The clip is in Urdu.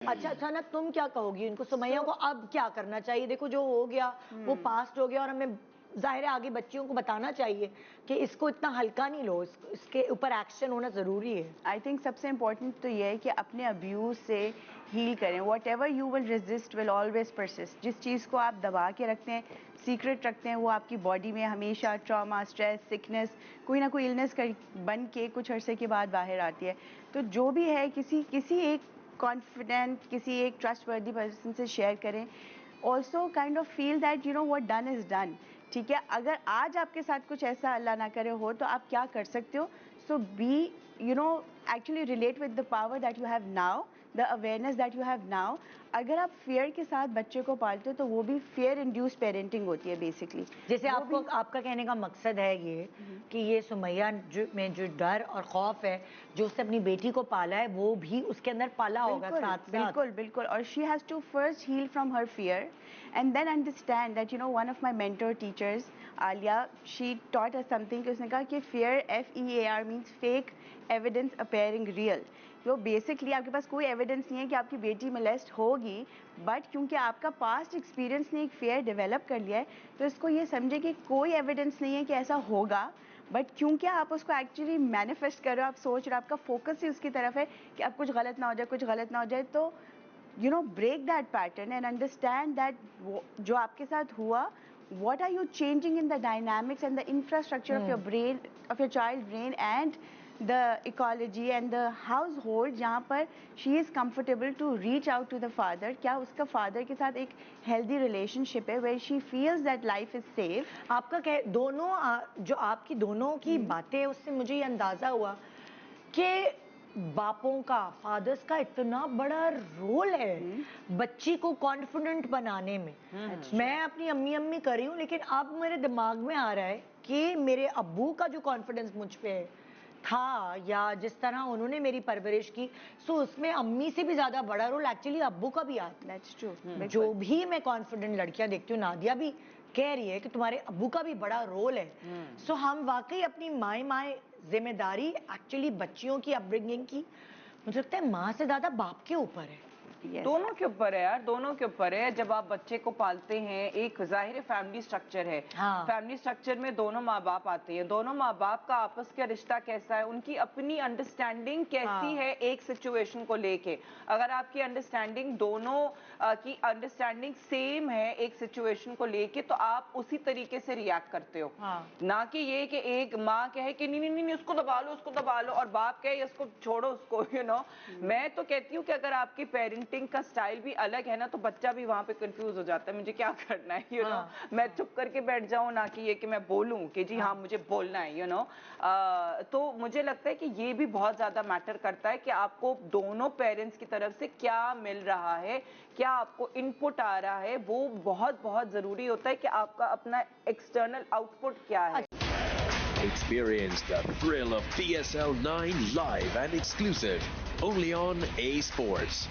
اچھا نا تم کیا کہو گی ان کو سمیہ کو اب کیا کرنا چاہیے؟ دیکھو جو ہو گیا وہ پاسٹ ہو گیا اور ہمیں ظاہر ہے آگے بچیوں کو بتانا چاہیے کہ اس کو اتنا ہلکا نہیں لو، اس کے اوپر ایکشن ہونا ضروری ہے۔ آئی تھنک سب سے امپورٹنٹ تو یہ ہے کہ اپنے ابیوز سے ہیل کریں. What ever you will resist will always persist. جس چیز کو آپ دبا کے رکھتے ہیں، سیکرٹ رکھتے ہیں، وہ آپ کی باڈی میں ہمیشہ ٹراما، اسٹریس، سکنس، کوئی نہ کوئی النس بن کے کچھ عرصے کے بعد باہر آتی ہے. تو جو بھی ہے کسی ایک کانفیڈنٹ، کسی ایک ٹرسٹ وردی پرسن سے شیئر کریں. Also kind of feel that you know what done is done. ٹھیک ہے، اگر آج آپ کے ساتھ کچھ ایسا اللہ نہ کرے ہو تو آپ کیا کر سکتے ہو. سو be actually relate with the power that you have now, the awareness that you have now. اگر آپ فیئر کے ساتھ بچے کو پالتے ہو تو وہ بھی فیئر انڈیوس پیرنٹنگ ہوتی ہے بیسکلی. جیسے آپ کا کہنے کا مقصد ہے یہ کہ یہ سمیہ میں جو ڈر اور خوف ہے جو اس نے اپنی بیٹی کو پالا ہے وہ بھی اس کے اندر پالا ہوگا ساتھ ساتھ. بالکل. اور she has to first heal from her fear and then understand that one of my mentor teachers, Alia, she taught us something کہ اس نے کہا کہ fear, FEAR means fake evidence appearing real. تو بیسکلی آپ کے پاس کوئی ایویڈنس نہیں ہے کہ آپ کی بیٹی ملیسٹ ہوگی، بٹ کیونکہ آپ کا پاسٹ ایکسپیرینس نے ایک فیئر ڈیولپ کر لیا ہے تو اس کو یہ سمجھے کہ کوئی ایویڈنس نہیں ہے کہ ایسا ہوگا، بٹ کیونکہ آپ اس کو ایکچولی مینیفیسٹ کر رہے ہو، آپ سوچ رہے ہو، آپ کا فوکس ہی اس کی طرف ہے کہ اب کچھ غلط نہ ہو جائے، تو break that pattern and understand that جو آپ کے ساتھ ہوا، what are you changing in the dynamics and the infrastructure of your brain, of your child brain and the ecology and the household جہاں پر she is comfortable to reach out to the father. کیا اس کا فادر کے ساتھ ایک healthy relationship ہے where she feels that life is safe. آپ کا دونوں جو آپ کی دونوں کی باتیں اس سے مجھے یہ اندازہ ہوا کہ باپوں کا، فادرز کا اتنا بڑا رول ہے بچی کو کانفیڈنٹ بنانے میں. میں اپنی امی کر رہی ہوں لیکن اب میرے دماغ میں آ رہا ہے کہ میرے ابو کا جو کانفیڈنس مجھ پہ تھا یا جس طرح انہوں نے میری پرورش کی، سو اس میں امی سے بھی زیادہ بڑا رول ایکچولی ابو کا بھی آتا ہے. جو بھی میں کانفیڈنٹ لڑکیاں دیکھتی ہوں، نادیہ بھی کہہ رہی ہے کہ تمہارے ابو کا بھی بڑا رول ہے. سو ہم واقعی اپنی مائیں ذمہ داری ایکچولی بچیوں کی اپ برنگنگ کی مجھے لگتا ہے ماں سے زیادہ باپ کے اوپر ہے. دونوں کے اوپر ہے یار، دونوں کے اوپر ہے. جب آپ بچے کو پالتے ہیں، ایک ظاہر فیملی سٹرکچر ہے، فیملی سٹرکچر میں دونوں ماں باپ آتے ہیں، دونوں ماں باپ کا آپس کا رشتہ کیسا ہے، ان کی اپنی انڈرسٹینڈنگ کیسی ہے ایک سچویشن کو لے کے. اگر آپ کی انڈرسٹینڈنگ دونوں کی انڈرسٹینڈنگ سیم ہے ایک سچویشن کو لے کے تو آپ اسی طریقے سے ریاکٹ کرتے ہو. نہ کہ یہ کہ ایک ماں کہے کہ نہیں اس کو دبا لو اور باپ کہے اس کو چھوڑو اس کو. میں تو کہتی ہوں کہ اگر آپ کی پیرنٹنگ کا سٹائل بھی الگ ہے نا تو بچہ بھی وہاں پہ کنفیوز ہو جاتا ہے، مجھے کیا کرنا ہے. میں چپ کر کے بیٹھ جاؤں، نہ کہ یہ کہ میں بولوں کہ جی ہاں مجھے بولنا ہے. تو مجھے لگتا ہے کہ یہ بھی بہت زیادہ میٹر کرتا ہے کہ آپ کو دونوں پیرنٹس کی طرف سے کیا مل رہا ہے، کیا آپ کو ان پٹ آ رہا ہے. وہ بہت بہت ضروری ہوتا ہے کہ آپ کا اپنا ایکسٹرنل آؤٹ پٹ کیا ہے. Experience the thrill of PSL 9 live and exclusive only on A Sports.